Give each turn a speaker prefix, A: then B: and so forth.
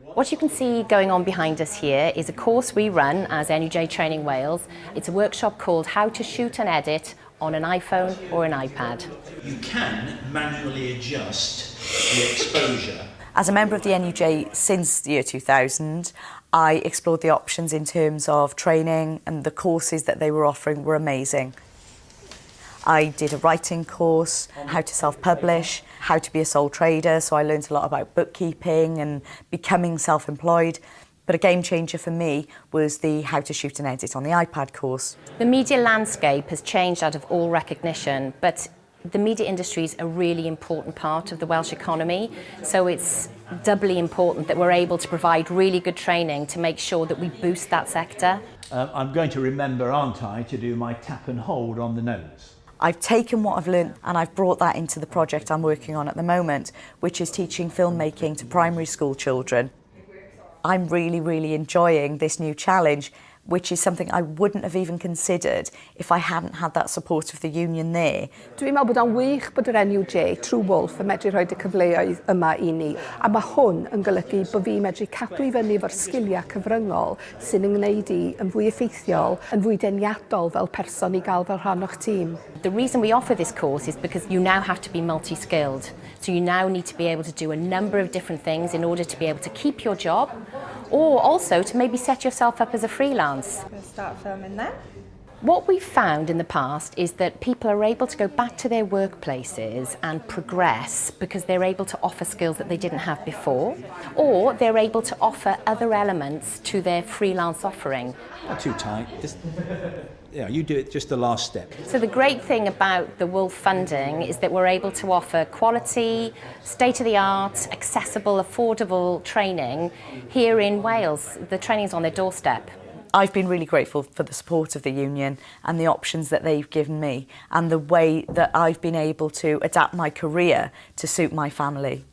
A: What you can see going on behind us here is a course we run as NUJ Training Wales. It's a workshop called How to Shoot and Edit on an iPhone or an iPad.
B: You can manually adjust the exposure.
C: As a member of the NUJ since the year 2000, I explored the options in terms of training, and the courses that they were offering were amazing. I did a writing course, how to self-publish, how to be a sole trader, so I learned a lot about bookkeeping and becoming self-employed. But a game changer for me was the How to Shoot and Edit on the iPad course.
A: The media landscape has changed out of all recognition, but the media industry is a really important part of the Welsh economy, so it's doubly important that we're able to provide really good training to make sure that we boost that sector.
D: I'm going to remember, aren't I, to do my tap and hold on the notes.
C: I've taken what I've learned and I've brought that into the project I'm working on at the moment, which is teaching filmmaking to primary school children. I'm really enjoying this new challenge, which is something I wouldn't have even considered if I hadn't had that support of the union there.
E: Dwi'n meddwl bod o'n wych bod yr NUJ True Wolf yn medru rhoi y cyfleoedd yma I ni, a mae hwn yn golygu bod fi medru cadw I fyny efo'r sgiliau cyfryngol sy'n ymwneud I yn fwy effeithiol, yn fwy deniadol fel person I gael fel rhan o'ch tîm.
A: The reason we offer this course is because you now have to be multi-skilled. So you now need to be able to do a number of different things in order to be able to keep your job, or also to maybe set yourself up as a freelance.
F: We'll start filming then.
A: What we've found in the past is that people are able to go back to their workplaces and progress because they're able to offer skills that they didn't have before, or they're able to offer other elements to their freelance offering.
D: Not too tight. You do it just the last step.
A: So the great thing about the Wolf funding is that we're able to offer quality, state-of-the-art, accessible, affordable training here in Wales. The training's on their doorstep.
C: I've been really grateful for the support of the union and the options that they've given me and the way that I've been able to adapt my career to suit my family.